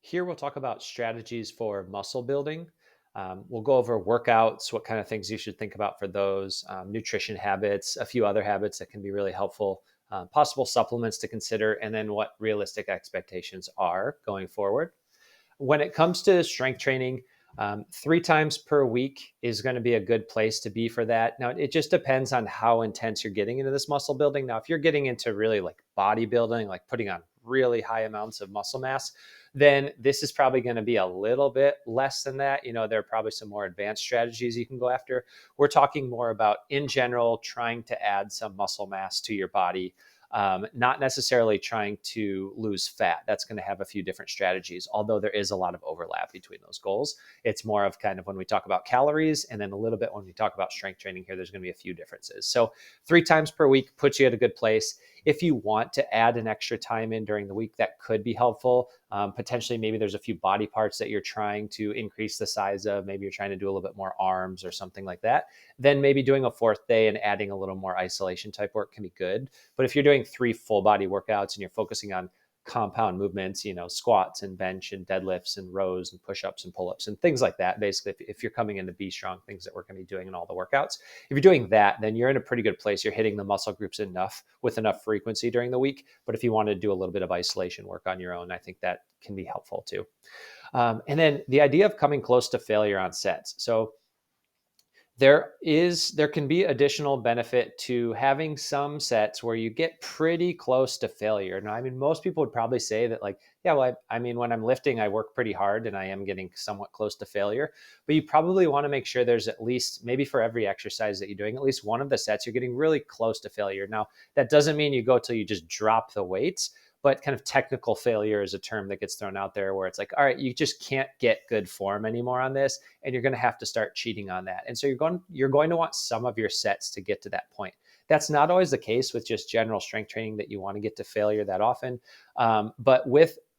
Here we'll talk about strategies for muscle building. We'll go over workouts, what kind of things you should think about for those, nutrition habits, a few other habits that can be really helpful, possible supplements to consider, and then what realistic expectations are going forward. When it comes to strength training, 3 times per week is going to be a good place to be for that. Now, it just depends on how intense you're getting into this muscle building. Now, if you're getting into really like bodybuilding, like putting on really high amounts of muscle mass, then this is probably going to be a little bit less than that. There are probably some more advanced strategies you can go after. We're talking more about, in general, trying to add some muscle mass to your body, not necessarily trying to lose fat. That's going to have a few different strategies, although there is a lot of overlap between those goals. It's more of kind of when we talk about calories, and then a little bit when we talk about strength training here, there's going to be a few differences. So 3 times per week puts you at a good place. If you want to add an extra time in during the week, that could be helpful. Potentially, maybe there's a few body parts that you're trying to increase the size of. Maybe you're trying to do a little bit more arms or something like that. Then maybe doing a fourth day and adding a little more isolation type work can be good. But if you're doing 3 full body workouts and you're focusing on compound movements, squats and bench and deadlifts and rows and push-ups and pull-ups and things like that, basically, if you're coming into bStrong, things that we're going to be doing in all the workouts, if you're doing that, then you're in a pretty good place. You're hitting the muscle groups with enough frequency during the week. But if you want to do a little bit of isolation work on your own, I think that can be helpful too. And then the idea of coming close to failure on sets. So there can be additional benefit to having some sets where you get pretty close to failure. Now, I mean, most people would probably say that, like, yeah, well, I mean, when I'm lifting, I work pretty hard and I am getting somewhat close to failure. But you probably want to make sure there's at least, maybe for every exercise that you're doing, at least one of the sets you're getting really close to failure. Now, that doesn't mean you go till you just drop the weights, but kind of technical failure is a term that gets thrown out there where it's like, all right, you just can't get good form anymore on this, and you're going to have to start cheating on that. And so you're going to want some of your sets to get to that point. That's not always the case with just general strength training, that you want to get to failure that often. But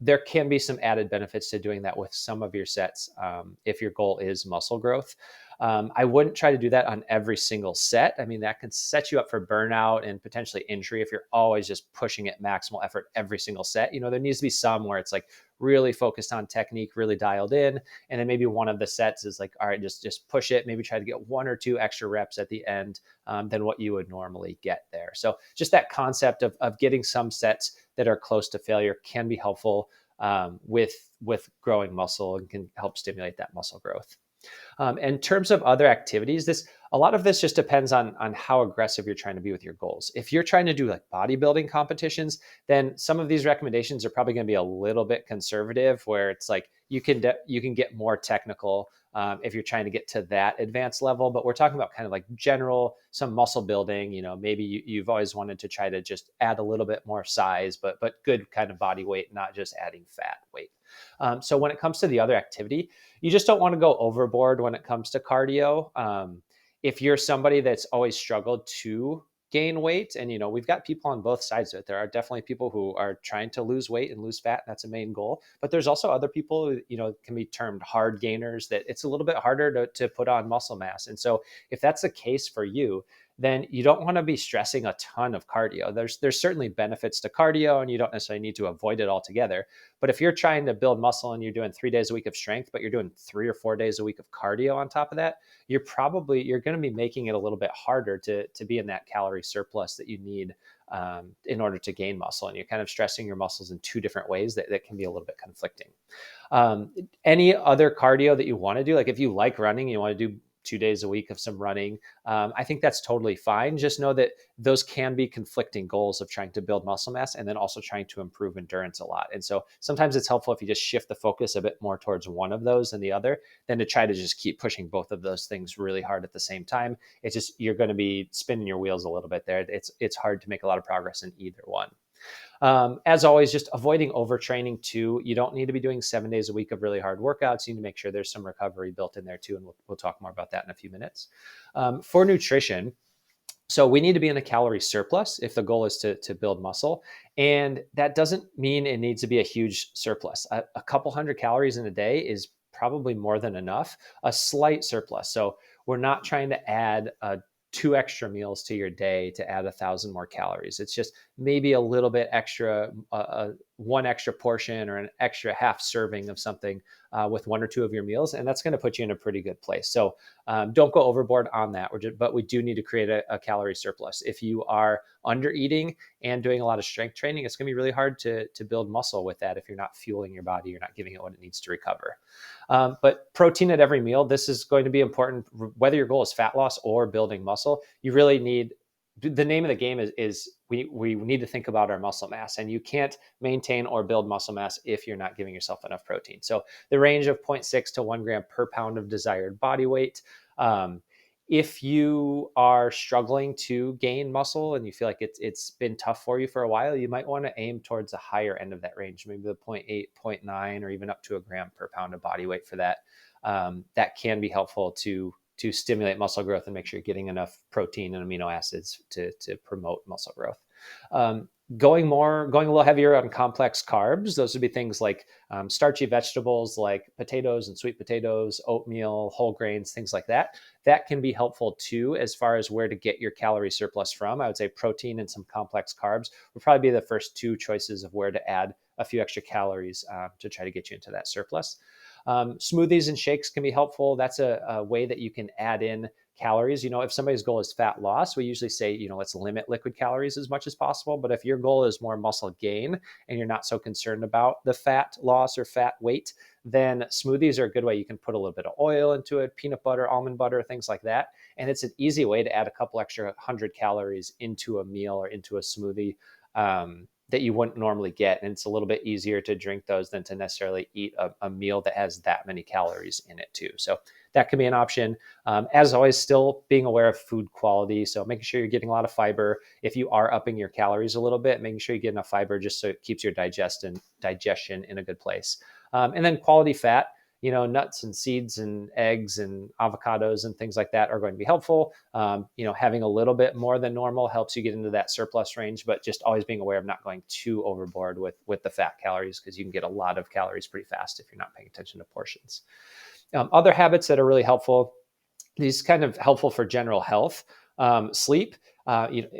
there can be some added benefits to doing that with some of your sets, if your goal is muscle growth. I wouldn't try to do that on every single set. I mean, that can set you up for burnout and potentially injury if you're always just pushing at maximal effort every single set. There needs to be some where it's like really focused on technique, really dialed in. And then maybe one of the sets is like, all right, just push it. Maybe try to get 1 or 2 extra reps at the end than what you would normally get there. So just that concept of getting some sets that are close to failure can be helpful with growing muscle, and can help stimulate that muscle growth. In terms of other activities, a lot of this just depends on how aggressive you're trying to be with your goals. If you're trying to do like bodybuilding competitions, then some of these recommendations are probably going to be a little bit conservative, where it's like you can get more technical if you're trying to get to that advanced level. But we're talking about kind of like general, some muscle building. Maybe you've always wanted to try to just add a little bit more size, but good kind of body weight, not just adding fat weight. So when it comes to the other activity, you just don't want to go overboard when it comes to cardio. If you're somebody that's always struggled to gain weight, and we've got people on both sides of it. There are definitely people who are trying to lose weight and lose fat. That's a main goal. But there's also other people who can be termed hard gainers, that it's a little bit harder to put on muscle mass. And so if that's the case for you, then you don't want to be stressing a ton of cardio. There's certainly benefits to cardio, and you don't necessarily need to avoid it altogether. But if you're trying to build muscle and you're doing 3 days a week of strength, but you're doing 3 or 4 days a week of cardio on top of that, you're going to be making it a little bit harder to be in that calorie surplus that you need in order to gain muscle. And you're kind of stressing your muscles in 2 different ways that can be a little bit conflicting. Any other cardio that you want to do, like if you like running, you want to do 2 days a week of some running, I think that's totally fine. Just know that those can be conflicting goals of trying to build muscle mass and then also trying to improve endurance a lot. And so sometimes it's helpful if you just shift the focus a bit more towards one of those than the other, than to try to just keep pushing both of those things really hard at the same time. It's just, you're going to be spinning your wheels a little bit there. It's hard to make a lot of progress in either one. As always, just avoiding overtraining too. You don't need to be doing 7 days a week of really hard workouts. You need to make sure there's some recovery built in there too. And we'll talk more about that in a few minutes. For nutrition, so we need to be in a calorie surplus if the goal is to build muscle. And that doesn't mean it needs to be a huge surplus. A couple hundred calories in a day is probably more than enough, a slight surplus. So we're not trying to add 2 extra meals to your day to add 1,000 more calories. It's just maybe a little bit extra, one extra portion or an extra half serving of something with one or two of your meals, and that's going to put you in a pretty good place. So don't go overboard on that. But we do need to create a calorie surplus. If you are under eating and doing a lot of strength training, it's going to be really hard to build muscle with that if you're not fueling your body, you're not giving it what it needs to recover. But protein at every meal, this is going to be important, whether your goal is fat loss or building muscle. You really need, the name of the game is we need to think about our muscle mass, and you can't maintain or build muscle mass if you're not giving yourself enough protein. So the range of 0.6 to 1 gram per pound of desired body weight. If you are struggling to gain muscle and you feel like it's been tough for you for a while, you might want to aim towards the higher end of that range, maybe the 0.8, 0.9, or even up to a gram per pound of body weight for that. That can be helpful to stimulate muscle growth and make sure you're getting enough protein and amino acids to promote muscle growth. Going a little heavier on complex carbs. Those would be things like starchy vegetables like potatoes and sweet potatoes, oatmeal, whole grains, things like that. That can be helpful too, as far as where to get your calorie surplus from. I would say protein and some complex carbs would probably be the first two choices of where to add a few extra calories to try to get you into that surplus. Smoothies and shakes can be helpful. That's a way that you can add in calories. If somebody's goal is fat loss, we usually say, let's limit liquid calories as much as possible. But if your goal is more muscle gain and you're not so concerned about the fat loss or fat weight, then smoothies are a good way. You can put a little bit of oil into it, peanut butter, almond butter, things like that. And it's an easy way to add a couple extra 100 calories into a meal or into a smoothie that you wouldn't normally get. And it's a little bit easier to drink those than to necessarily eat a meal that has that many calories in it too. So that can be an option. As always, still being aware of food quality. So making sure you're getting a lot of fiber. If you are upping your calories a little bit, making sure you get enough fiber just so it keeps your digestion in a good place. And then quality fat. Nuts and seeds and eggs and avocados and things like that are going to be helpful. Having a little bit more than normal helps you get into that surplus range, but just always being aware of not going too overboard with the fat calories, because you can get a lot of calories pretty fast if you're not paying attention to portions. Other habits that are really helpful, these kind of helpful for general health, sleep.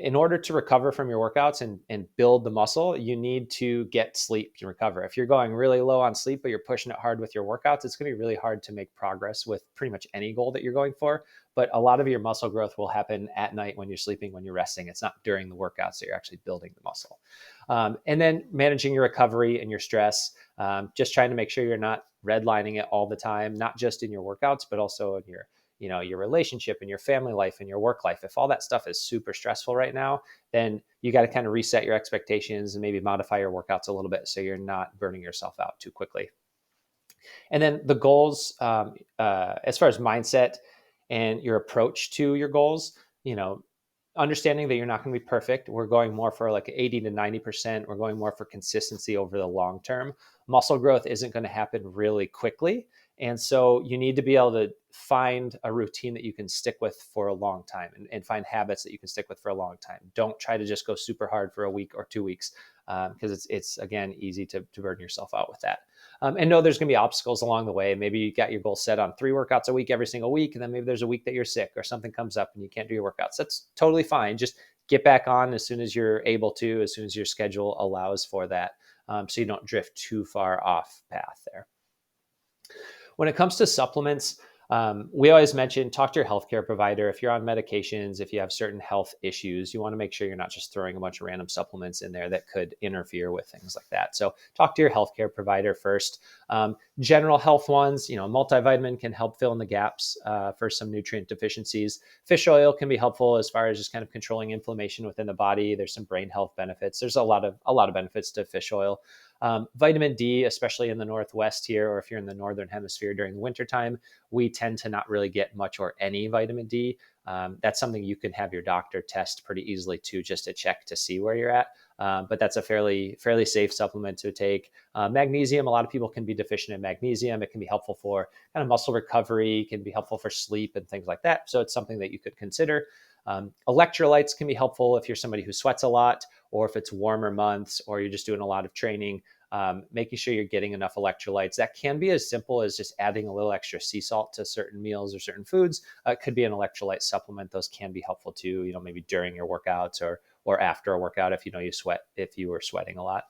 In order to recover from your workouts and build the muscle, you need to get sleep to recover. If you're going really low on sleep, but you're pushing it hard with your workouts, it's going to be really hard to make progress with pretty much any goal that you're going for. But a lot of your muscle growth will happen at night when you're sleeping, when you're resting. It's not during the workouts that you're actually building the muscle. And then managing your recovery and your stress, just trying to make sure you're not redlining it all the time, not just in your workouts, but also in your relationship and your family life and your work life. If all that stuff is super stressful right now, then you got to kind of reset your expectations and maybe modify your workouts a little bit so you're not burning yourself out too quickly. And then the goals, as far as mindset and your approach to your goals, understanding that you're not going to be perfect. We're going more for like 80 to 90%. We're going more for consistency over the long term. Muscle growth isn't going to happen really quickly. And so you need to be able to find a routine that you can stick with for a long time and find habits that you can stick with for a long time. Don't try to just go super hard for a week or 2 weeks because it's again, easy to burn yourself out with that. And know there's going to be obstacles along the way. Maybe you got your goal set on 3 workouts a week every single week. And then maybe there's a week that you're sick or something comes up and you can't do your workouts. That's totally fine. Just get back on as soon as you're able to, as soon as your schedule allows for that. So you don't drift too far off path there. When it comes to supplements, we always mention talk to your healthcare provider. If you're on medications, if you have certain health issues, you want to make sure you're not just throwing a bunch of random supplements in there that could interfere with things like that. So talk to your healthcare provider first. General health ones, multivitamin can help fill in the gaps for some nutrient deficiencies. Fish oil can be helpful as far as just kind of controlling inflammation within the body. There's some brain health benefits. There's a lot of benefits to fish oil. Vitamin D, especially in the Northwest here, or if you're in the Northern Hemisphere during the wintertime, we tend to not really get much or any vitamin D. That's something you can have your doctor test pretty easily too, just to check to see where you're at. But that's a fairly safe supplement to take. Magnesium, a lot of people can be deficient in magnesium. It can be helpful for kind of muscle recovery, can be helpful for sleep and things like that. So it's something that you could consider. Electrolytes can be helpful if you're somebody who sweats a lot, or if it's warmer months, or you're just doing a lot of training. Making sure you're getting enough electrolytes. That can be as simple as just adding a little extra sea salt to certain meals or certain foods. It could be an electrolyte supplement. Those can be helpful too, maybe during your workouts or after a workout if you sweat, if you were sweating a lot.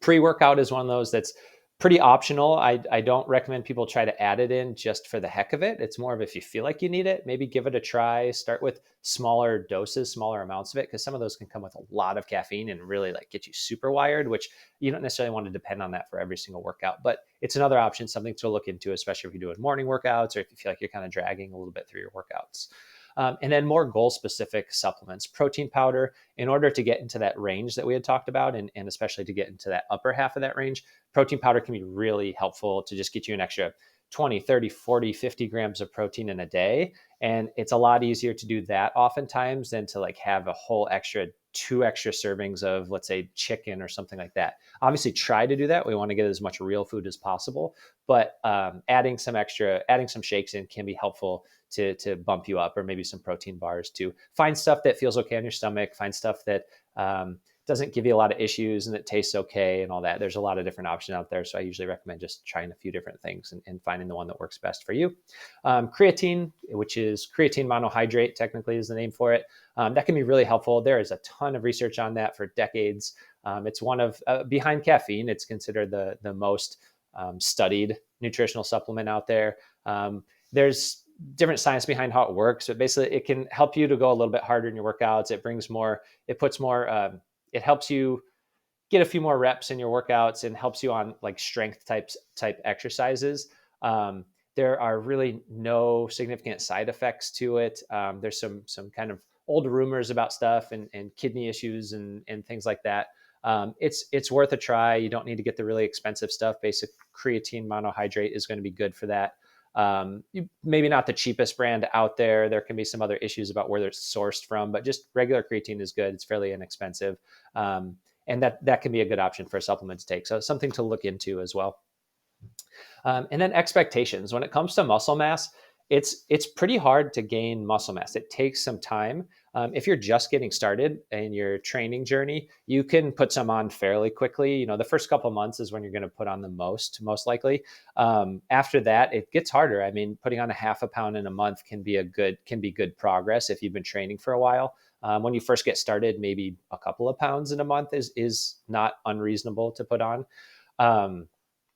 Pre-workout is one of those that's pretty optional. I don't recommend people try to add it in just for the heck of it. It's more of if you feel like you need it, maybe give it a try. Start with smaller doses, smaller amounts of it, because some of those can come with a lot of caffeine and really like get you super wired, which you don't necessarily want to depend on that for every single workout. But it's another option, something to look into, especially if you're doing morning workouts or if you feel like you're kind of dragging a little bit through your workouts. And then more goal specific supplements, protein powder, in order to get into that range that we had talked about, and especially to get into that upper half of that range, protein powder can be really helpful to just get you an extra 20, 30, 40, 50 grams of protein in a day. And it's a lot easier to do that oftentimes than to like have a whole extra 2 extra servings of, let's say, chicken or something like that. Obviously, try to do that. We want to get as much real food as possible, but adding some shakes in can be helpful to bump you up, or maybe some protein bars to find stuff that feels okay on your stomach, find stuff that doesn't give you a lot of issues and that tastes okay and all that. There's a lot of different options out there. So I usually recommend just trying a few different things and finding the one that works best for you. Creatine, which is creatine monohydrate, technically is the name for it. That can be really helpful. There is a ton of research on that for decades. It's one of, behind caffeine, it's considered the most studied nutritional supplement out there. There's different science behind how it works, but basically it can help you to go a little bit harder in your workouts. It helps you get a few more reps in your workouts and helps you on like strength type exercises. There are really no significant side effects to it. There's some kind of old rumors about stuff and kidney issues and things like that. It's worth a try. You don't need to get the really expensive stuff. Basic creatine monohydrate is going to be good for that. Maybe not the cheapest brand out there. There can be some other issues about where they're sourced from, but just regular creatine is good. It's fairly inexpensive. And that can be a good option for a supplement to take. So something to look into as well. And then expectations. When it comes to muscle mass, it's pretty hard to gain muscle mass. It takes some time. If you're just getting started in your training journey, you can put some on fairly quickly. You know, the first couple of months is when you're going to put on the most likely. After that, it gets harder. I mean, putting on a half a pound in a month can be good progress if you've been training for a while. When you first get started, maybe a couple of pounds in a month is not unreasonable to put on.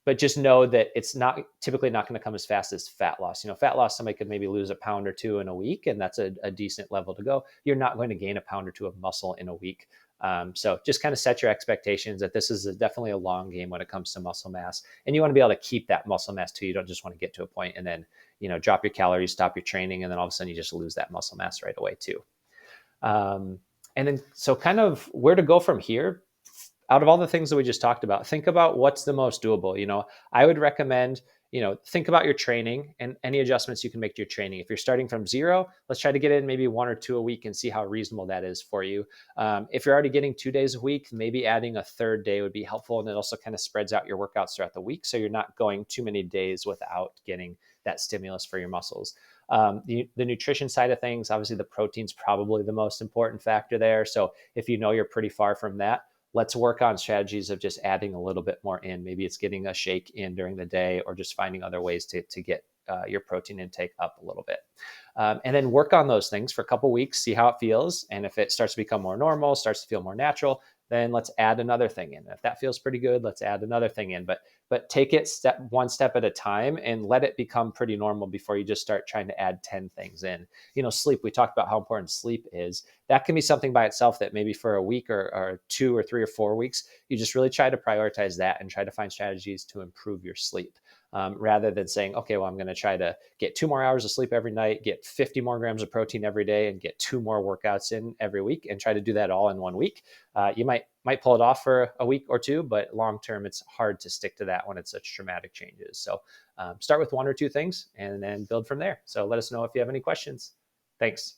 But just know that it's not typically not going to come as fast as fat loss. You know, fat loss, somebody could maybe lose a pound or two in a week, and that's a decent level to go. You're not going to gain a pound or two of muscle in a week. So just kind of set your expectations that this is definitely a long game when it comes to muscle mass, and you want to be able to keep that muscle mass too. You don't just want to get to a point and then, you know, drop your calories, stop your training, and then all of a sudden you just lose that muscle mass right away too. And then, so kind of where to go from here. Out of all the things that we just talked about, think about what's the most doable. You know, I would recommend, you know, think about your training and any adjustments you can make to your training. If you're starting from zero, let's try to get in maybe 1 or 2 a week and see how reasonable that is for you. If you're already getting 2 days a week, maybe adding a third day would be helpful. And it also kind of spreads out your workouts throughout the week. So you're not going too many days without getting that stimulus for your muscles. The nutrition side of things, obviously the protein's probably the most important factor there. So if you know you're pretty far from that, let's work on strategies of just adding a little bit more in. Maybe it's getting a shake in during the day, or just finding other ways to get your protein intake up a little bit. And then work on those things for a couple weeks, see how it feels. And if it starts to become more normal, starts to feel more natural, then let's add another thing in. If that feels pretty good, let's add another thing in. But take it one step at a time and let it become pretty normal before you just start trying to add 10 things in. You know, sleep, we talked about how important sleep is. That can be something by itself that maybe for a week or 2 or 3 or 4 weeks, you just really try to prioritize that and try to find strategies to improve your sleep. Rather than saying, okay, well, I'm going to try to get 2 more hours of sleep every night, get 50 more grams of protein every day, and get 2 more workouts in every week, and try to do that all in 1 week. You might pull it off for a week or 2, but long term, it's hard to stick to that when it's such dramatic changes. So start with 1 or 2 things and then build from there. So let us know if you have any questions. Thanks.